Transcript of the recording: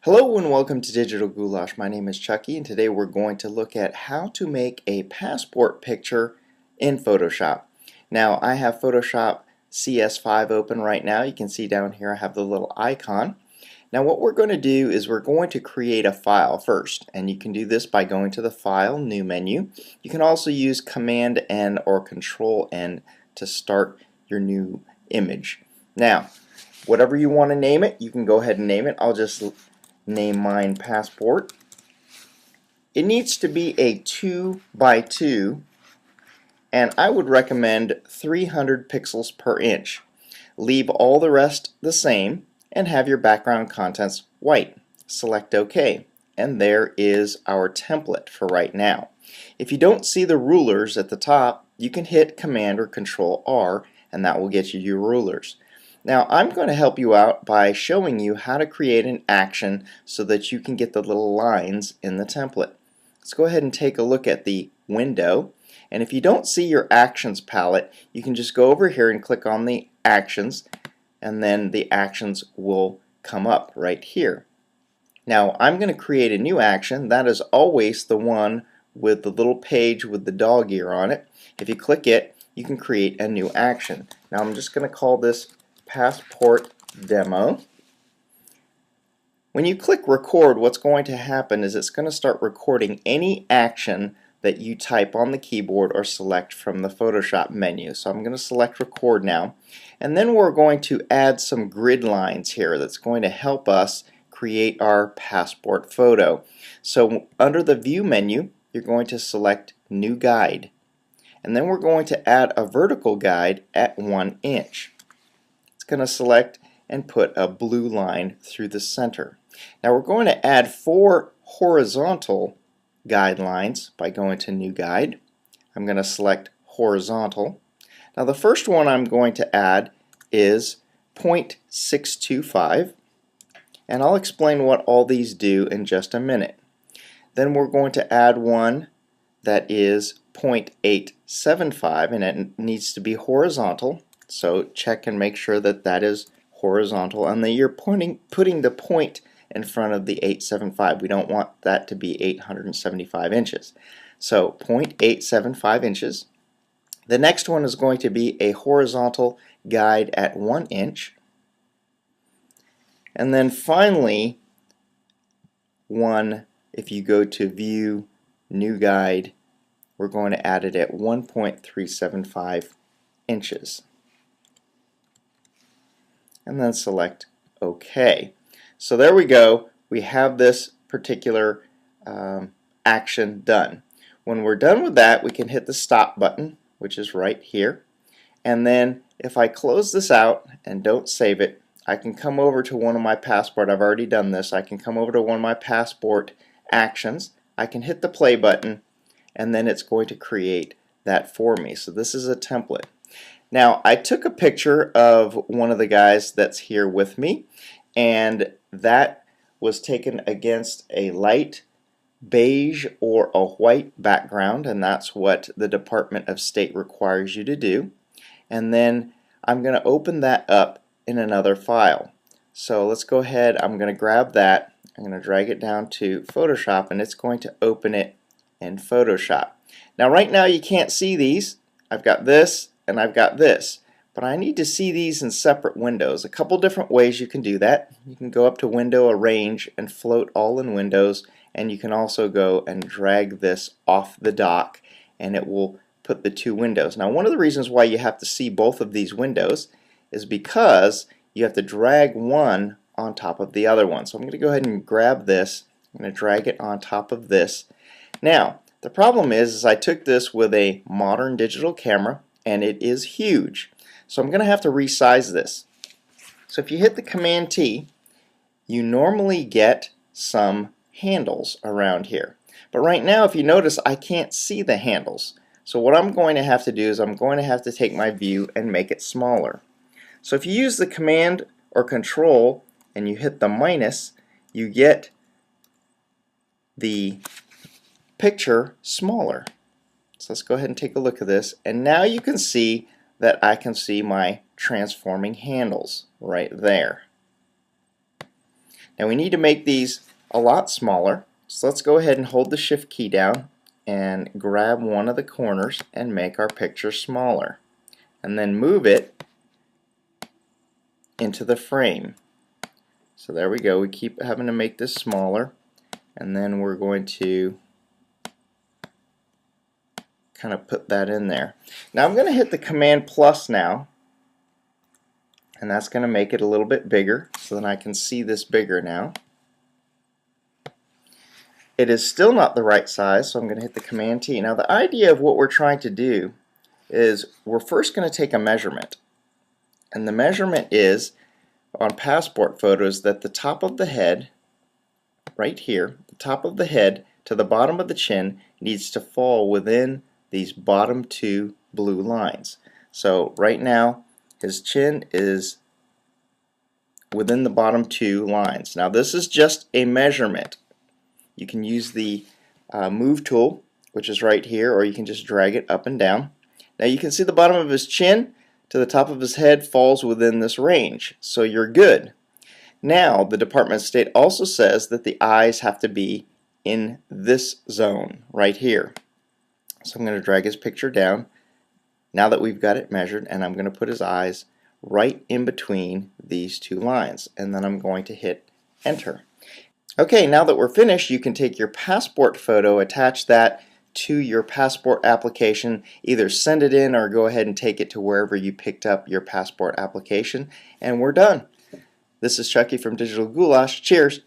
Hello and welcome to Digital Goulash. My name is Chucky and today we're going to look at how to make a passport picture in Photoshop. Now I have Photoshop CS5 open right now. You can see down here I have the little icon. Now what we're going to do is we're going to create a file first, and you can do this by going to the File, New menu. You can also use Command N or Control N to start your new image. Now whatever you want to name it, you can go ahead and name it. I'll just name mine passport. It needs to be a 2 by 2, and I would recommend 300 pixels per inch. Leave all the rest the same and have your background contents white. Select OK, and there is our template for right now. If you don't see the rulers at the top, you can hit Command or Control R and that will get you your rulers. Now I'm going to help you out by showing you how to create an action so that you can get the little lines in the template. Let's go ahead and take a look at the window, and if you don't see your actions palette, you can just go over here and click on the actions, and then the actions will come up right here. Now I'm going to create a new action. That is always the one with the little page with the dog ear on it. If you click it, you can create a new action. Now I'm just going to call this Passport Demo. When you click record, what's going to happen is it's going to start recording any action that you type on the keyboard or select from the Photoshop menu. So I'm going to select record now, and then we're going to add some grid lines here that's going to help us create our passport photo. So under the view menu, you're going to select new guide, and then we're going to add a vertical guide at 1 inch. Going to select and put a blue line through the center. Now we're going to add 4 horizontal guidelines by going to New Guide. I'm going to select Horizontal. Now the first one I'm going to add is 0.625, and I'll explain what all these do in just a minute. Then we're going to add one that is 0.875, and it needs to be horizontal. So check and make sure that that is horizontal, and that you're putting the point in front of the 875. We don't want that to be 875 inches. So 0.875 inches. The next one is going to be a horizontal guide at 1 inch. And then finally, if you go to View, New Guide, we're going to add it at 1.375 inches. And then select OK. So there we go. We have this particular action done. When we're done with that, we can hit the stop button, which is right here. And then if I close this out and don't save it, I can come over to one of my passport. I've already done this. I can come over to one of my passport actions. I can hit the play button, and then it's going to create that for me. So this is a template. Now I took a picture of one of the guys that's here with me, and that was taken against a light beige or a white background, and that's what the Department of State requires you to do. And then I'm going to open that up in another file. So let's go ahead, I'm going to grab that, I'm going to drag it down to Photoshop, and it's going to open it in Photoshop. Now right now you can't see these. I've got this and I've got this, but I need to see these in separate windows. A couple different ways you can do that. You can go up to Window, Arrange, and float all in windows, and you can also go and drag this off the dock, and it will put the two windows. Now one of the reasons why you have to see both of these windows is because you have to drag one on top of the other one. So I'm going to go ahead and grab this, I'm going to drag it on top of this. Now the problem is I took this with a modern digital camera, and it is huge. So I'm going to have to resize this. So if you hit the Command T, you normally get some handles around here. But right now, if you notice, I can't see the handles. So what I'm going to have to do is I'm going to have to take my view and make it smaller. So if you use the Command or Control and you hit the minus, you get the picture smaller. So let's go ahead and take a look at this, and now you can see that I can see my transforming handles right there. Now we need to make these a lot smaller, so let's go ahead and hold the Shift key down and grab one of the corners and make our picture smaller, and then move it into the frame. So there we go. We keep having to make this smaller, and then we're going to kind of put that in there. Now I'm going to hit the Command plus now, and that's going to make it a little bit bigger so that I can see this bigger now. It is still not the right size, so I'm going to hit the Command T. Now the idea of what we're trying to do is we're first going to take a measurement, and the measurement is on passport photos that the top of the head, right here, the top of the head to the bottom of the chin needs to fall within these bottom two blue lines. So right now his chin is within the bottom two lines. Now this is just a measurement. You can use the move tool, which is right here, or you can just drag it up and down. Now you can see the bottom of his chin to the top of his head falls within this range, so you're good. Now the Department of State also says that the eyes have to be in this zone right here. So I'm going to drag his picture down now that we've got it measured, and I'm going to put his eyes right in between these two lines, and then I'm going to hit enter. Okay, now that we're finished, you can take your passport photo, attach that to your passport application, either send it in or go ahead and take it to wherever you picked up your passport application, and we're done. This is Chucky from Digital Goulash. Cheers!